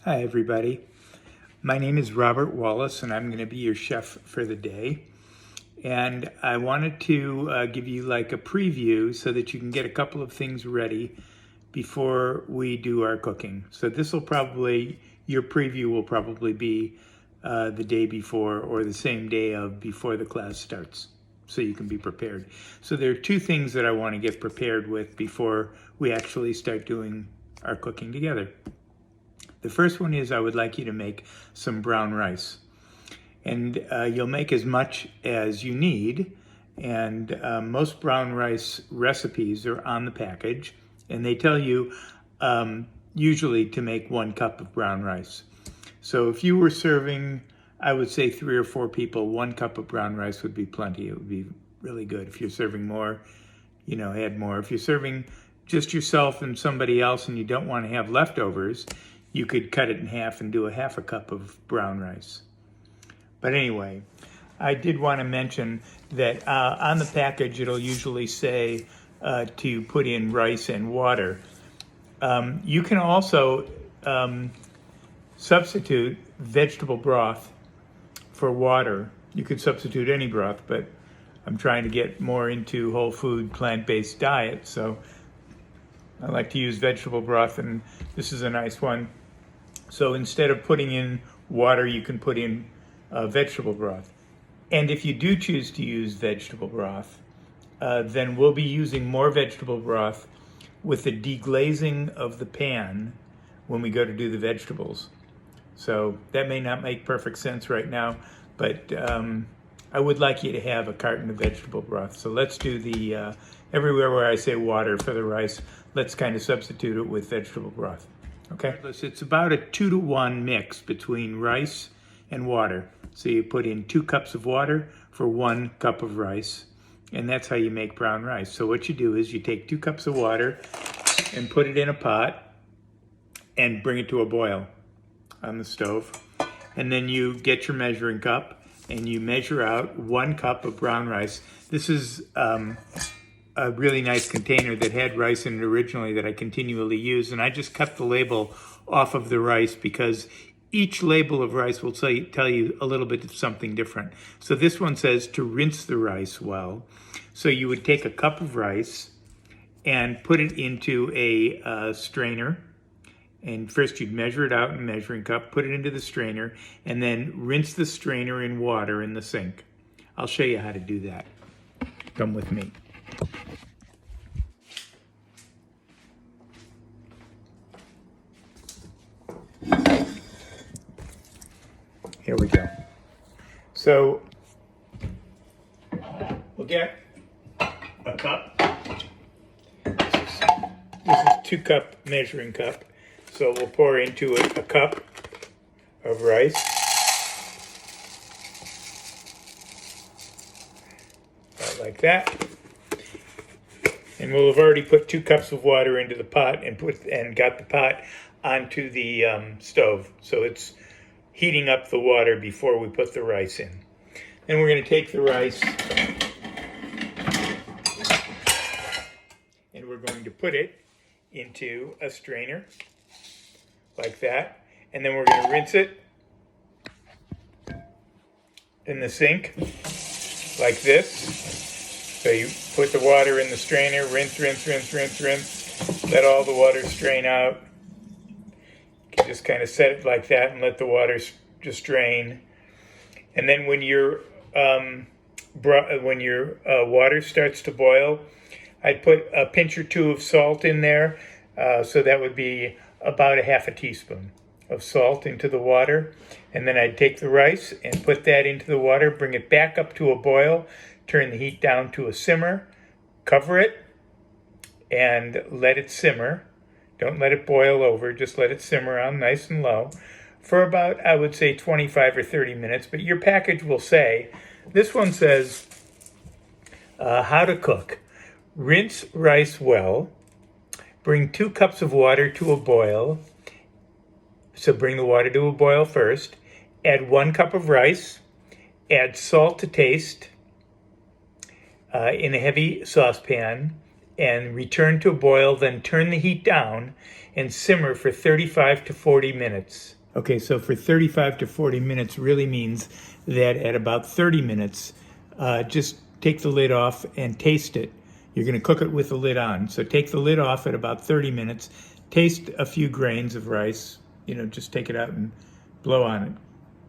Hi, everybody. My name is Robert Wallace, and I'm going to be your chef for the day. And I wanted to give you like a preview so that you can get a couple of things ready before we do our cooking. So your preview will probably be the day before or the same day of before the class starts, so you can be prepared. So there are two things that I want to get prepared with before we actually start doing our cooking together. The first one is I would like you to make some brown rice. And you'll make as much as you need. And most brown rice recipes are on the package. And they tell you usually to make 1 cup of brown rice. So if you were serving, I would say 3 or 4 people, 1 cup of brown rice would be plenty. It would be really good. If you're serving more, add more. If you're serving just yourself and somebody else and you don't want to have leftovers, you could cut it in half and do a 1/2 cup of brown rice. But anyway, I did want to mention that on the package it'll usually say to put in rice and water. You can also substitute vegetable broth for water. You could substitute any broth, but I'm trying to get more into whole food, plant-based diet, so I like to use vegetable broth, and this is a nice one. So instead of putting in water, you can put in vegetable broth. And if you do choose to use vegetable broth, then we'll be using more vegetable broth with the deglazing of the pan when we go to do the vegetables. So that may not make perfect sense right now, but I would like you to have a carton of vegetable broth. So let's do the, everywhere where I say water for the rice, let's kind of substitute it with vegetable broth. Okay, it's about a 2-to-1 mix between rice and water. So you put in 2 cups of water for 1 cup of rice, and that's how you make brown rice. So what you do is you take 2 cups of water and put it in a pot and bring it to a boil on the stove. And then you get your measuring cup and you measure out 1 cup of brown rice. This is a really nice container that had rice in it originally that I continually use, and I just cut the label off of the rice because each label of rice will tell you a little bit of something different. So this one says to rinse the rice well. So you would take a cup of rice and put it into a strainer, and first you'd measure it out in a measuring cup, put it into the strainer, and then rinse the strainer in water in the sink. I'll show you how to do that. Come with me. Here we go. So we'll get a cup. This is 2 cup measuring cup. So we'll pour into it a cup of rice. About like that. And we'll have already put 2 cups of water into the pot and got the pot onto the stove. So it's heating up the water before we put the rice in. Then we're going to take the rice and we're going to put it into a strainer like that. And then we're going to rinse it in the sink like this. So you put the water in the strainer, rinse, rinse, rinse, rinse, rinse. Let all the water strain out. You can just kind of set it like that and let the water just drain. And then when your water starts to boil, I'd put a pinch or 2 of salt in there. So that would be about a 1/2 teaspoon of salt into the water. And then I'd take the rice and put that into the water, bring it back up to a boil, turn the heat down to a simmer, cover it, and let it simmer. Don't let it boil over, just let it simmer on nice and low for about, I would say, 25 or 30 minutes. But your package will say, this one says, how to cook. Rinse rice well. Bring 2 cups of water to a boil. So bring the water to a boil first. Add 1 cup of rice. Add salt to taste in a heavy saucepan. and return to a boil, then turn the heat down and simmer for 35 to 40 minutes. Okay, so for 35 to 40 minutes really means that at about 30 minutes, just take the lid off and taste it. You're going to cook it with the lid on. So take the lid off at about 30 minutes, taste a few grains of rice, just take it out and blow on it.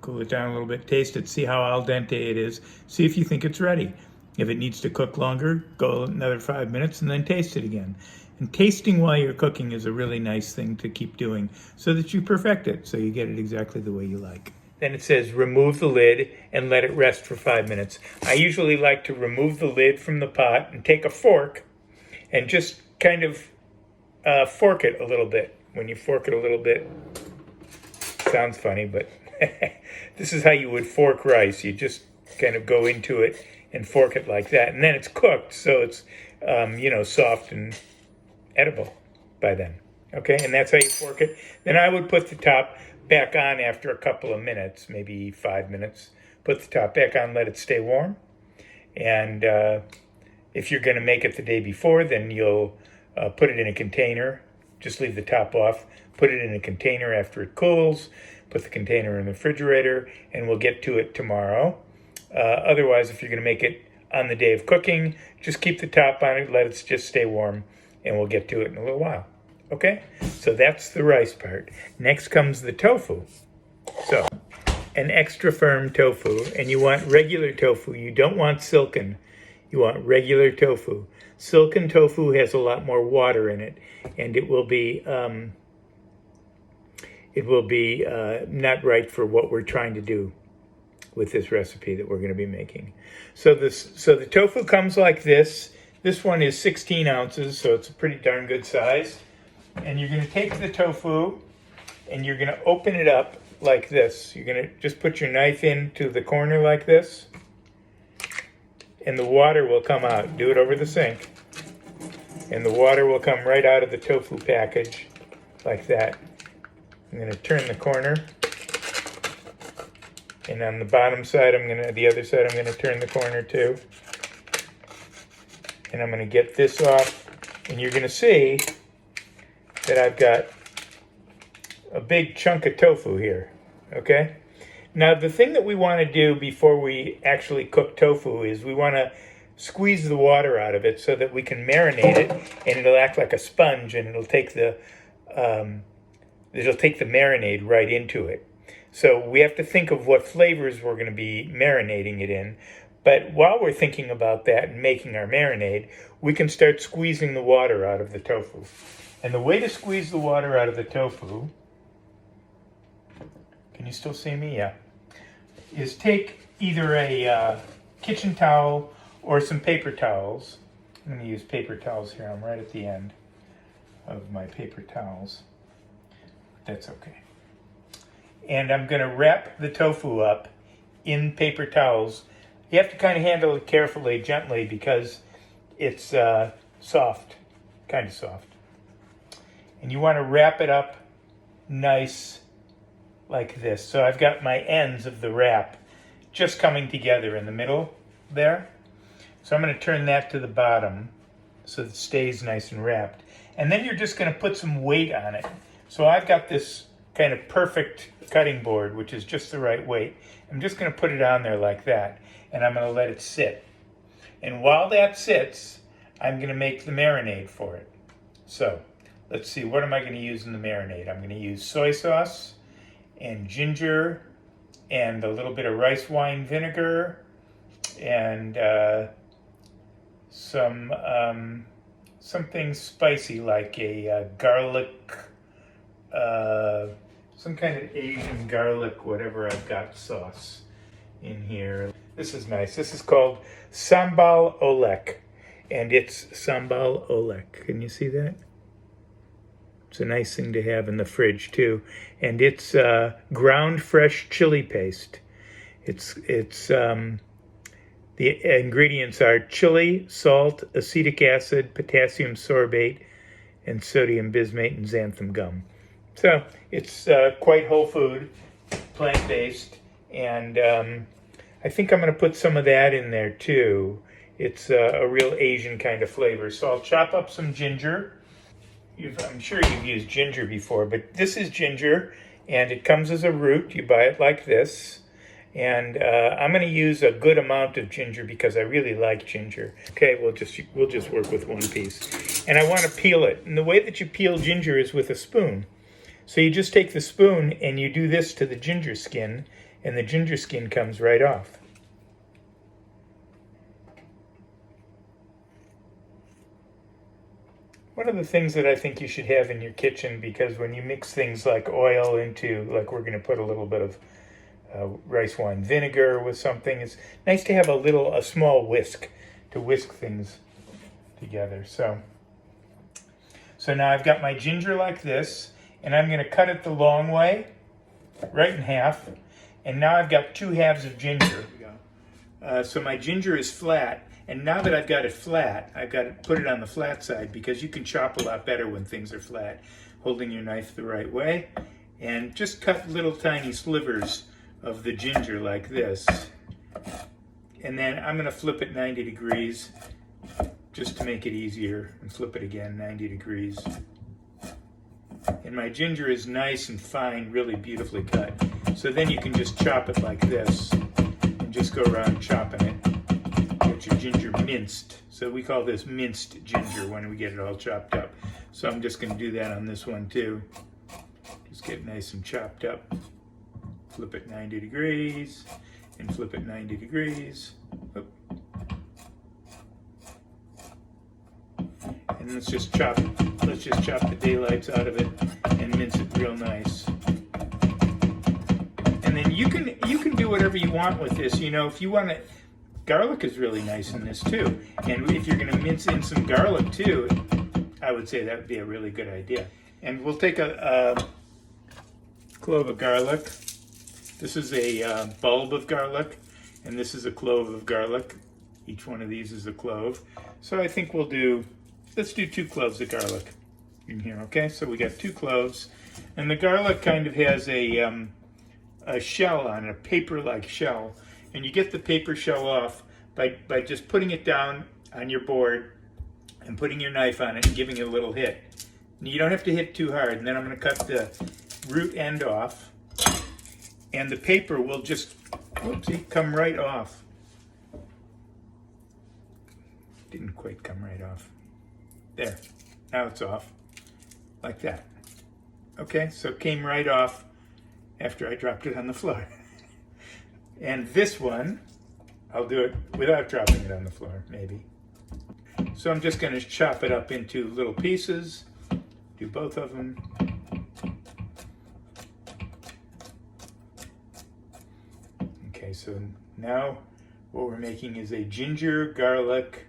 Cool it down a little bit, taste it, see how al dente it is, see if you think it's ready. If it needs to cook longer, go another 5 minutes and then taste it again. And tasting while you're cooking is a really nice thing to keep doing so that you perfect it, so you get it exactly the way you like. Then it says remove the lid and let it rest for 5 minutes. I usually like to remove the lid from the pot and take a fork and just kind of fork it a little bit. When you fork it a little bit, sounds funny, but this is how you would fork rice. You just kind of go into it and fork it like that. And then it's cooked, so it's, soft and edible by then. Okay, and that's how you fork it. Then I would put the top back on after a couple of minutes, maybe 5 minutes. Put the top back on, let it stay warm. And if you're going to make it the day before, then you'll put it in a container. Just leave the top off. Put it in a container after it cools. Put the container in the refrigerator, and we'll get to it tomorrow. Otherwise, if you're going to make it on the day of cooking, just keep the top on it, let it just stay warm, and we'll get to it in a little while. Okay? So that's the rice part. Next comes the tofu. So, an extra firm tofu, and you want regular tofu. You don't want silken. You want regular tofu. Silken tofu has a lot more water in it, and it will be not right for what we're trying to do with this recipe that we're going to be making. So the tofu comes like this. This one is 16 ounces, so it's a pretty darn good size. And you're going to take the tofu and you're going to open it up like this. You're going to just put your knife into the corner like this, and the water will come out. Do it over the sink. And the water will come right out of the tofu package like that. I'm going to turn the corner. And on the bottom side, the other side, I'm going to turn the corner too. And I'm going to get this off. And you're going to see that I've got a big chunk of tofu here. Okay? Now, the thing that we want to do before we actually cook tofu is we want to squeeze the water out of it so that we can marinate it, and it'll act like a sponge, and it'll take the marinade right into it. So we have to think of what flavors we're going to be marinating it in. But while we're thinking about that and making our marinade, we can start squeezing the water out of the tofu. And the way to squeeze the water out of the tofu, can you still see me? Yeah. Is take either a kitchen towel or some paper towels. I'm going to use paper towels here. I'm right at the end of my paper towels. That's okay. And I'm going to wrap the tofu up in paper towels. You have to kind of handle it carefully, gently, because it's soft, kind of soft. And you want to wrap it up nice like this. So I've got my ends of the wrap just coming together in the middle there. So I'm going to turn that to the bottom so that it stays nice and wrapped. And then you're just going to put some weight on it. So I've got this kind of perfect cutting board, which is just the right weight. I'm just going to put it on there like that, and I'm going to let it sit. And while that sits, I'm going to make the marinade for it. So let's see, what am I going to use in the marinade? I'm going to use soy sauce and ginger and a little bit of rice wine vinegar and something spicy like a garlic, some kind of Asian garlic, whatever I've got sauce in here. This is nice. This is called sambal olek, and it's sambal olek. Can you see that? It's a nice thing to have in the fridge too, and it's ground fresh chili paste. The ingredients are chili, salt, acetic acid, potassium sorbate, and sodium bismuth and xanthan gum. So it's quite whole food, plant-based, and I think I'm going to put some of that in there too. It's a real Asian kind of flavor. So I'll chop up some ginger. I'm sure you've used ginger before, but this is ginger, and it comes as a root. You buy it like this. And I'm going to use a good amount of ginger because I really like ginger. Okay, we'll just work with one piece. And I want to peel it. And the way that you peel ginger is with a spoon. So you just take the spoon and you do this to the ginger skin, and the ginger skin comes right off. One of the things that I think you should have in your kitchen, because when you mix things like oil into, like we're going to put a little bit of rice wine vinegar with something, it's nice to have a small whisk to whisk things together. So now I've got my ginger like this, and I'm going to cut it the long way, right in half. And now I've got 2 halves of ginger. So my ginger is flat. And now that I've got it flat, I've got to put it on the flat side because you can chop a lot better when things are flat, holding your knife the right way. And just cut little tiny slivers of the ginger like this. And then I'm going to flip it 90 degrees just to make it easier, and flip it again 90 degrees. And my ginger is nice and fine, really beautifully cut. So then you can just chop it like this and just go around chopping it. Get your ginger minced. So we call this minced ginger when we get it all chopped up. So I'm just going to do that on this one too. Just get nice and chopped up. Flip it 90 degrees and flip it 90 degrees. Oop. And let's just chop the daylights out of it and mince it real nice. And then you can do whatever you want with this. You know, if you want to, garlic is really nice in this too. And if you're going to mince in some garlic too, I would say that would be a really good idea. And we'll take a clove of garlic. This is a bulb of garlic, and this is a clove of garlic. Each one of these is a clove. So I think let's do 2 cloves of garlic in here, okay? So we got 2 cloves, and the garlic kind of has a shell on it, a paper-like shell, and you get the paper shell off by just putting it down on your board and putting your knife on it and giving it a little hit. And you don't have to hit too hard, and then I'm going to cut the root end off, and the paper will just, whoopsie, come right off. Didn't quite come right off. There, now it's off, like that. Okay, so it came right off after I dropped it on the floor. And this one, I'll do it without dropping it on the floor, maybe. So I'm just going to chop it up into little pieces, do both of them. Okay, so now what we're making is a ginger garlic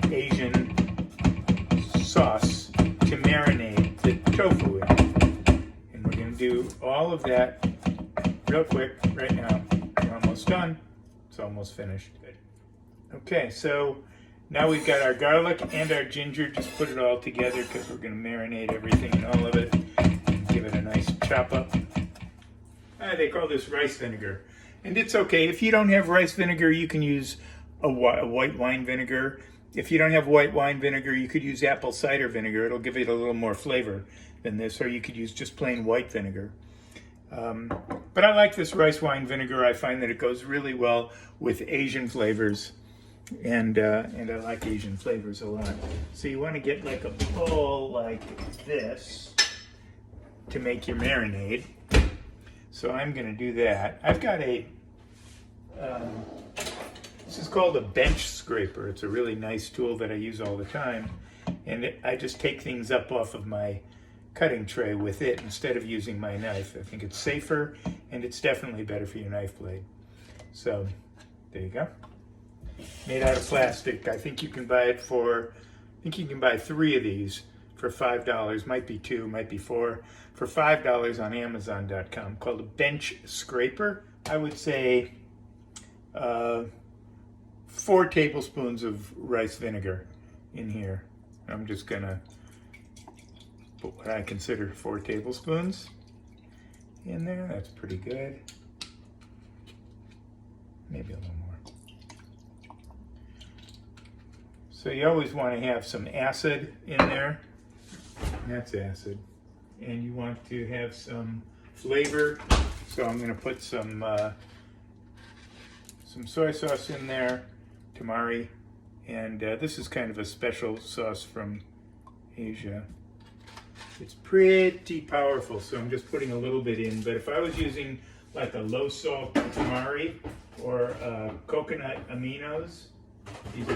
Asian sauce to marinate the tofu in. And we're going to do all of that real quick right now. We're almost done. It's almost finished. Good. Okay, so now we've got our garlic and our ginger. Just put it all together because we're going to marinate everything in all of it. And give it a nice chop up. They call this rice vinegar. And it's okay. If you don't have rice vinegar, you can use a white wine vinegar. If you don't have white wine vinegar, you could use apple cider vinegar. It'll give it a little more flavor than this. Or you could use just plain white vinegar. But I like this rice wine vinegar. I find that it goes really well with Asian flavors. And I like Asian flavors a lot. So you want to get like a bowl like this to make your marinade. So I'm going to do that. I've got this is called a bench scraper. It's a really nice tool that I use all the time. And I just take things up off of my cutting tray with it instead of using my knife. I think it's safer and it's definitely better for your knife blade. So there you go. Made out of plastic. I think you can buy it for, I think you can buy 3 of these for $5. Might be 2, might be 4. For $5 on Amazon.com, called a bench scraper. I would say 4 tablespoons of rice vinegar in here. I'm just gonna put what I consider 4 tablespoons in there. That's pretty good. Maybe a little more. So you always want to have some acid in there. That's acid. And you want to have some flavor. So I'm going to put some soy sauce in there, tamari. And this is kind of a special sauce from Asia. It's pretty powerful, so I'm just putting a little bit in. But if I was using like a low salt tamari or coconut aminos, these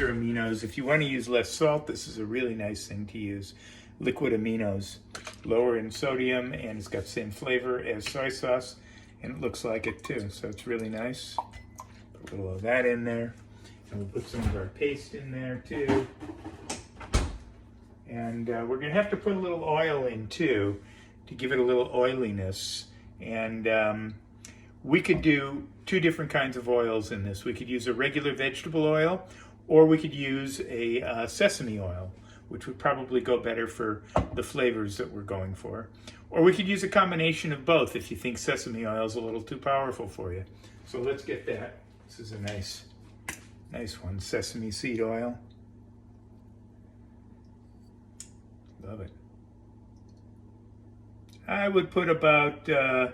are aminos. If you want to use less salt, this is a really nice thing to use. Liquid aminos, lower in sodium, and it's got the same flavor as soy sauce, and it looks like it too, so it's really nice. Put a little of that in there, and we'll put some of our paste in there too. And we're going to have to put a little oil in too to give it a little oiliness. And we could do two different kinds of oils in this. We could use a regular vegetable oil, or we could use a sesame oil, which would probably go better for the flavors that we're going for. Or we could use a combination of both if you think sesame oil is a little too powerful for you. So let's get that. This is a nice one, sesame seed oil. Love it. I would put about, I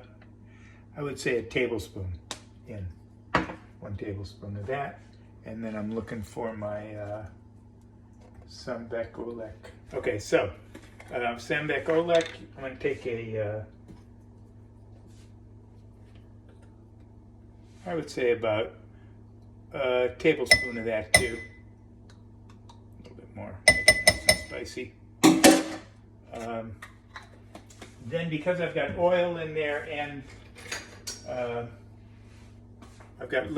would say a tablespoon in. 1 tablespoon of that. And then I'm looking for my Sambac Olek. Okay, so Sambac Olek, I'm going to take I would say about a tablespoon of that too. A little bit more, make it nice and spicy. Then because I've got oil in there and I've got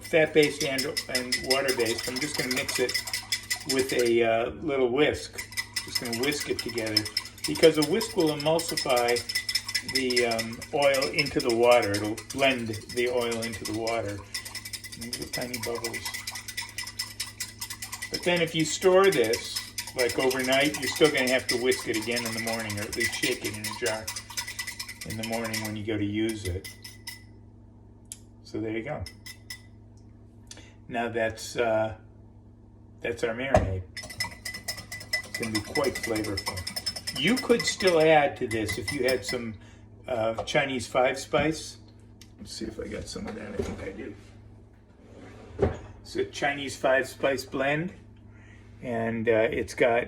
fat-based and water-based, I'm just going to mix it with a little whisk. Just going to whisk it together because a whisk will emulsify the oil into the water. It'll blend the oil into the water. These are tiny bubbles. But then if you store this, like overnight, you're still going to have to whisk it again in the morning, or at least shake it in a jar in the morning when you go to use it. So there you go. Now that's our marinade. It's going to be quite flavorful. You could still add to this if you had some Chinese 5-spice. Let's see if I got some of that. I think I do. It's a Chinese 5-spice blend. And it's got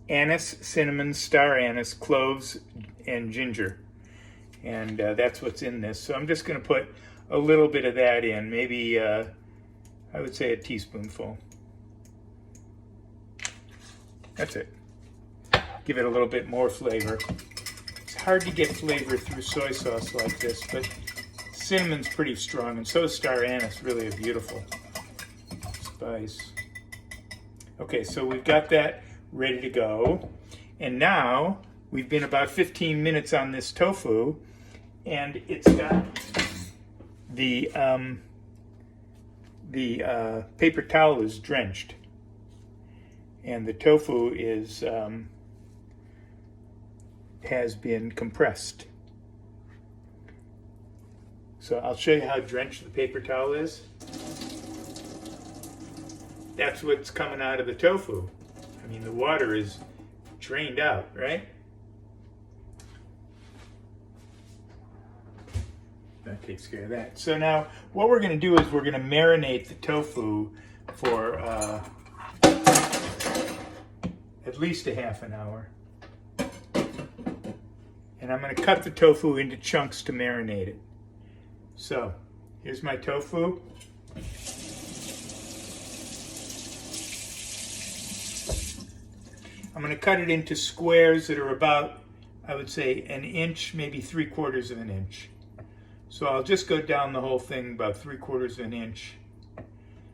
anise, cinnamon, star anise, cloves, and ginger. And that's what's in this. So I'm just going to put a little bit of that in. Maybe, I would say a teaspoonful. That's it. Give it a little bit more flavor. It's hard to get flavor through soy sauce like this, but cinnamon's pretty strong, and so is star anise, really a beautiful spice. Okay, so we've got that ready to go. And now we've been about 15 minutes on this tofu, and it's got the paper towel is drenched, and the tofu is has been compressed. So I'll show you how drenched the paper towel is. That's what's coming out of the tofu. I mean, the water is drained out, right? That takes care of that. So now what we're going to do is we're going to marinate the tofu for at least a half an hour. And I'm going to cut the tofu into chunks to marinate it. So here's my tofu. I'm going to cut it into squares that are about, I would say, 1 inch, maybe 3/4 of an inch. So I'll just go down the whole thing about 3/4 of an inch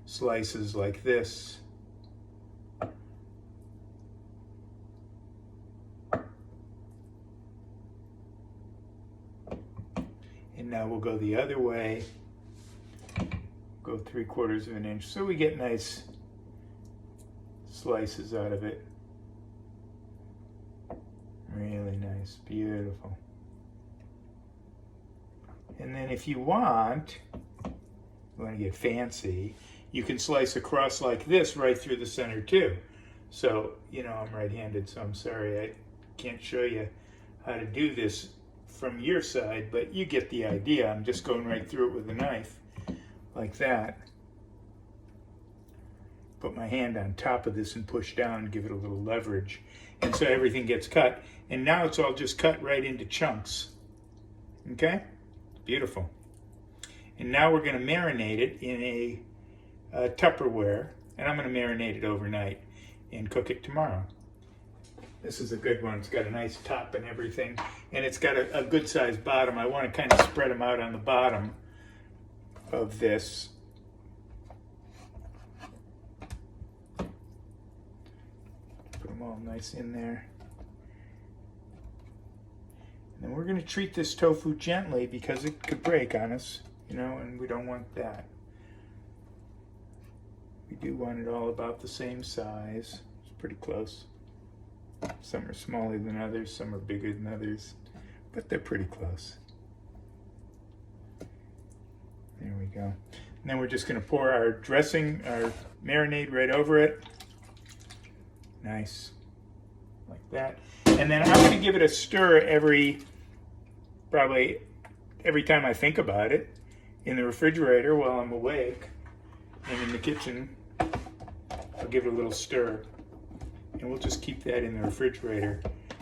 slices like this. And now we'll go the other way, go 3/4 of an inch, so we get nice slices out of it. Really nice, beautiful. And then if you want to get fancy, you can slice across like this right through the center too. So, you know, I'm right-handed, so I'm sorry I can't show you how to do this from your side, but you get the idea. I'm just going right through it with a knife like that. Put my hand on top of this and push down, give it a little leverage. And so everything gets cut. And now it's all just cut right into chunks. Okay? Beautiful. And now we're going to marinate it in a Tupperware, and I'm going to marinate it overnight and cook it tomorrow. This is a good one. It's got a nice top and everything, and it's got a good sized bottom. I want to kind of spread them out on the bottom of this. Put them all nice in there. And then we're going to treat this tofu gently because it could break on us, you know, and we don't want that. We do want it all about the same size. It's pretty close. Some are smaller than others, some are bigger than others, but they're pretty close. There we go. And then we're just going to pour our dressing, our marinade right over it. Nice. Like that. And then I'm going to give it a stir probably every time I think about it, in the refrigerator while I'm awake, and in the kitchen. I'll give it a little stir, and we'll just keep that in the refrigerator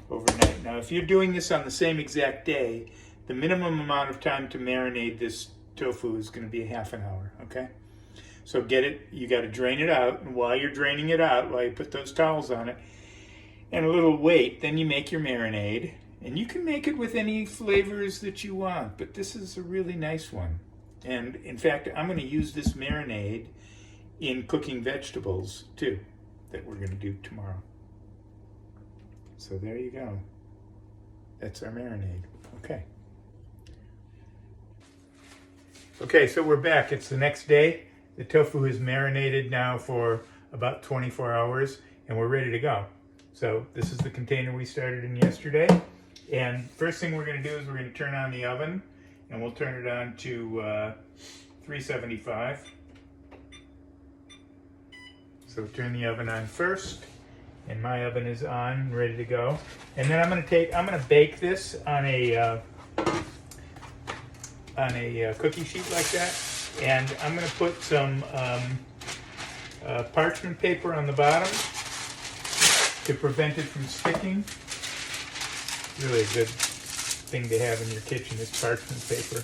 overnight. Now, if you're doing this on the same exact day, the minimum amount of time to marinate this tofu is going to be a half an hour, okay? So get it, you got to drain it out, and while you're draining it out, while you put those towels on it, and a little weight, then you make your marinade, and you can make it with any flavors that you want, but this is a really nice one. And in fact, I'm going to use this marinade in cooking vegetables too, that we're going to do tomorrow. So there you go. That's our marinade. Okay. Okay, so we're back. It's the next day. The tofu is marinated now for about 24 hours, and we're ready to go. So this is the container we started in yesterday. And first thing we're going to do is we're going to turn on the oven, and we'll turn it on to 375. So turn the oven on first, and my oven is on, ready to go. And then I'm going to bake this on a cookie sheet like that, and I'm going to put some parchment paper on the bottom to prevent it from sticking. Really a good thing to have in your kitchen is parchment paper,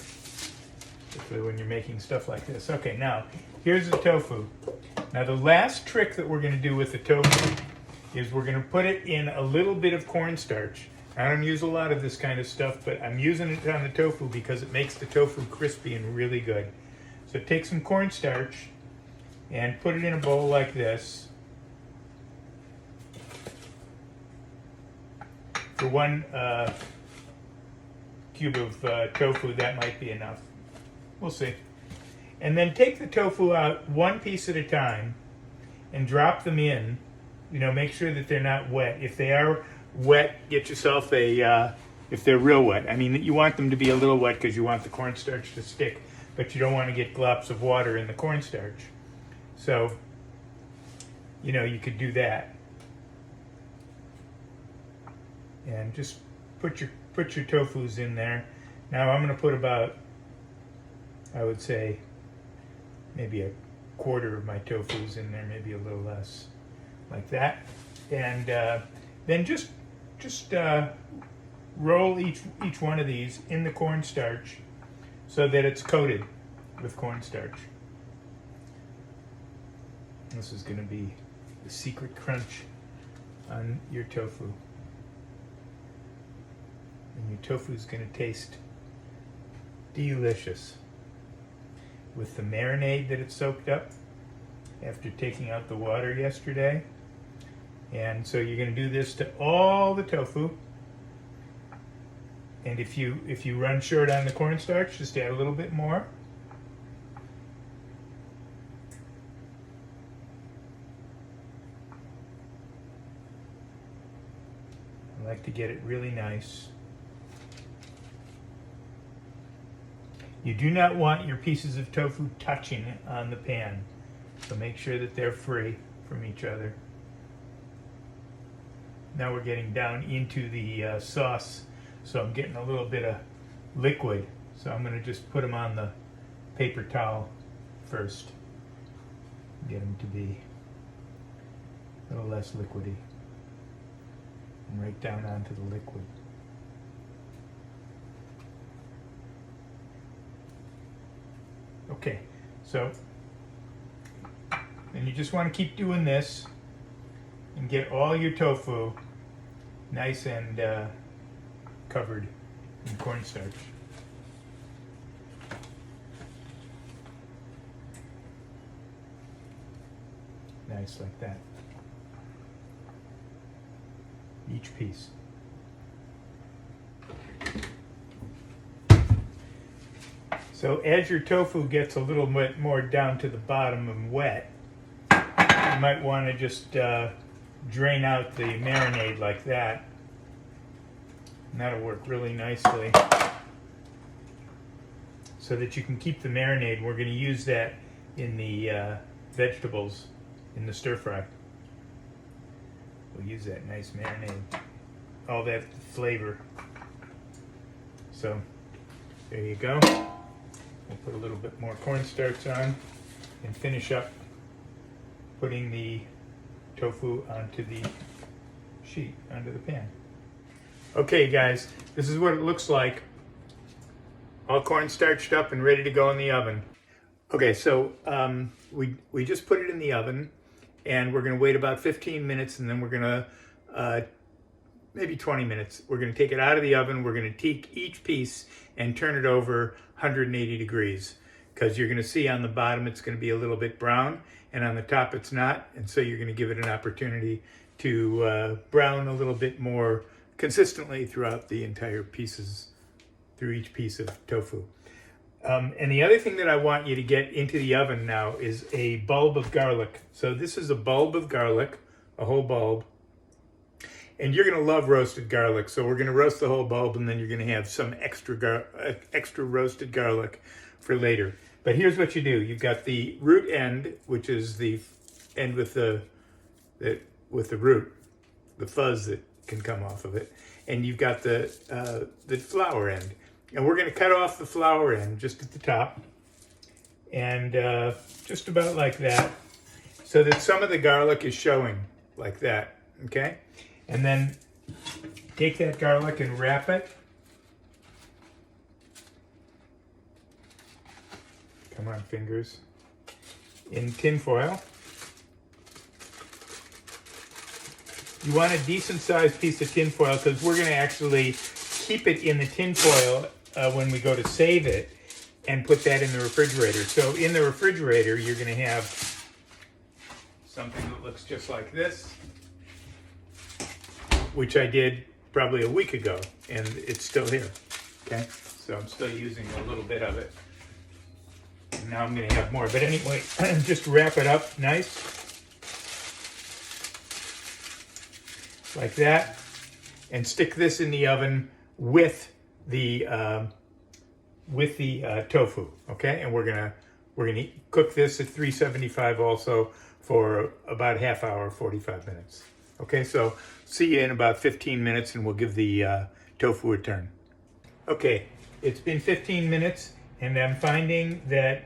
particularly when you're making stuff like this. Okay, now here's the tofu. Now the last trick that we're going to do with the tofu is we're going to put it in a little bit of cornstarch. I don't use a lot of this kind of stuff, but I'm using it on the tofu because it makes the tofu crispy and really good. So take some cornstarch and put it in a bowl like this. For one cube of tofu, that might be enough. We'll see. And then take the tofu out one piece at a time and drop them in. You know, make sure that they're not wet. If they are wet, get yourself if they're real wet. I mean, you want them to be a little wet because you want the cornstarch to stick, but you don't want to get glops of water in the cornstarch. So, you know, you could do that. And just put your tofus in there. Now I'm going to put about, I would say, maybe a quarter of my tofus in there, maybe a little less, like that. And then just roll each one of these in the cornstarch so that it's coated with cornstarch. This is going to be the secret crunch on your tofu. And your tofu is going to taste delicious with the marinade that it soaked up after taking out the water yesterday. And so you're going to do this to all the tofu. And if you run short on the cornstarch, just add a little bit more. I like to get it really nice. You do not want your pieces of tofu touching on the pan. So make sure that they're free from each other. Now we're getting down into the sauce, so I'm getting a little bit of liquid. So I'm going to just put them on the paper towel first. Get them to be a little less liquidy. And right down onto the liquid. Okay, so, and you just want to keep doing this and get all your tofu nice and covered in cornstarch. Nice like that. Each piece. So as your tofu gets a little bit more down to the bottom and wet, you might want to just drain out the marinade like that. And that'll work really nicely. So that you can keep the marinade. We're going to use that in the vegetables in the stir fry. We'll use that nice marinade. All that flavor. So there you go. We'll put a little bit more cornstarch on and finish up putting the tofu onto the sheet, onto the pan. Okay guys, this is what it looks like. All cornstarched up and ready to go in the oven. Okay, so we just put it in the oven and we're going to wait about 15 minutes and then we're going to, maybe 20 minutes. We're going to take it out of the oven. We're going to take each piece and turn it over 180 degrees because you're going to see on the bottom it's going to be a little bit brown and on the top it's not. And so you're going to give it an opportunity to brown a little bit more consistently throughout the entire pieces, through each piece of tofu. And the other thing that I want you to get into the oven now is a bulb of garlic. So this is a bulb of garlic, a whole bulb. And you're going to love roasted garlic. So we're going to roast the whole bulb and then you're going to have some extra roasted garlic for later. But here's what you do. You've got the root end, which is the end with the root, the fuzz that can come off of it. And you've got the flower end. And we're going to cut off the flower end just at the top. And just about like that. So that some of the garlic is showing like that. Okay? And then take that garlic and wrap it. Come on, fingers. In tin foil. You want a decent sized piece of tin foil because we're going to actually keep it in the tin foil when we go to save it and put that in the refrigerator. So in the refrigerator, you're going to have something that looks just like this, which I did probably a week ago, and it's still here, okay? So I'm still using a little bit of it. And now I'm gonna have more, but anyway, just wrap it up nice, like that, and stick this in the oven with the tofu, okay? And we're gonna cook this at 375 also for about a half hour, 45 minutes. Okay, so see you in about 15 minutes and we'll give the tofu a turn. Okay, it's been 15 minutes and I'm finding that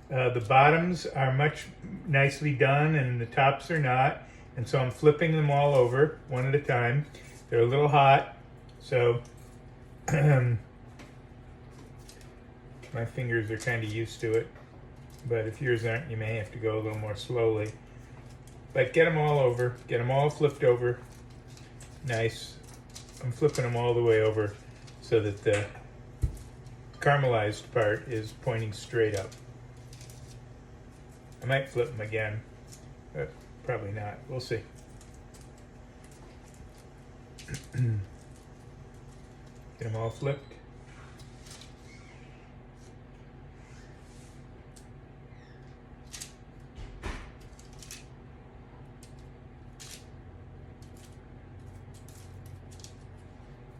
the bottoms are much nicely done and the tops are not. And so I'm flipping them all over one at a time. They're a little hot, so my fingers are kind of used to it. But if yours aren't, you may have to go a little more slowly. But get them all over, get them all flipped over. Nice. I'm flipping them all the way over so that the caramelized part is pointing straight up. I might flip them again, but probably not. We'll see. Get them all flipped.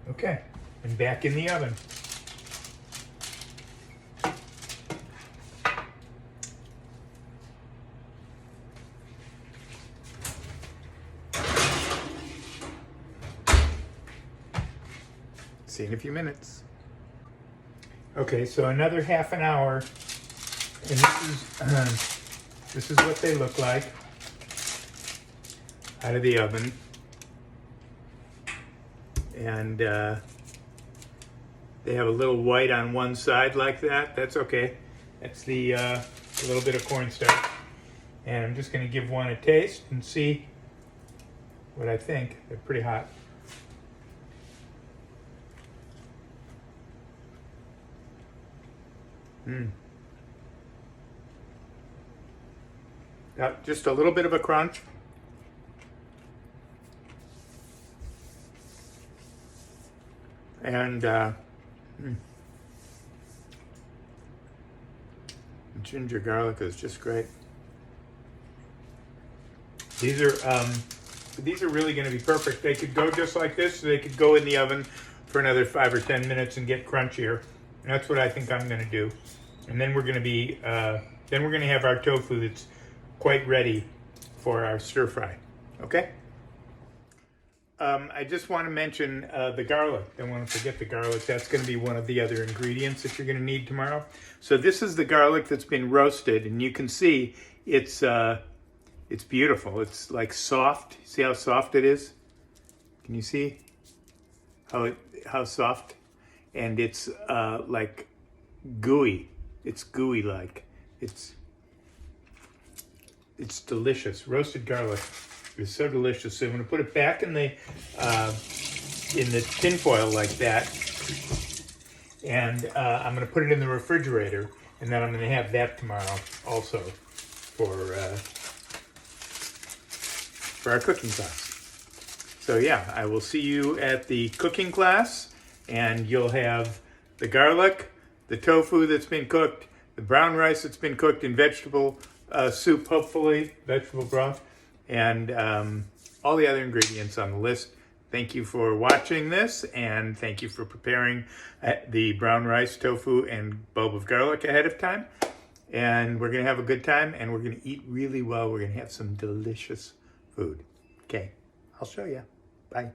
Okay, and back in the oven. See you in a few minutes. Okay, so another half an hour, and this is what they look like out of the oven. And they have a little white on one side like that. That's okay. That's the a little bit of cornstarch. And I'm just going to give one a taste and see what I think. They're pretty hot. Got just a little bit of a crunch. And ginger garlic is just great. These are really going to be perfect. They could go just like this. They could go in the oven for another 5 or 10 minutes and get crunchier. And that's what I think I'm going to do. And then we're going to have our tofu that's quite ready for our stir fry. Okay? I just want to mention the garlic. Don't want to forget the garlic. That's going to be one of the other ingredients that you're going to need tomorrow. So this is the garlic that's been roasted, and you can see it's beautiful. It's like soft. See how soft it is? Can you see how soft? And it's like gooey. It's gooey like. It's delicious. Roasted garlic is so delicious. So I'm going to put it back in the tin foil like that, and I'm going to put it in the refrigerator, and then I'm going to have that tomorrow also for our cooking class. So yeah, I will see you at the cooking class, and you'll have the garlic, the tofu that's been cooked, the brown rice that's been cooked in vegetable soup, hopefully, vegetable broth, and all the other ingredients on the list. Thank you for watching this, and thank you for preparing the brown rice, tofu, and bulb of garlic ahead of time. And we're going to have a good time, and we're going to eat really well. We're going to have some delicious food. Okay, I'll show you. Bye.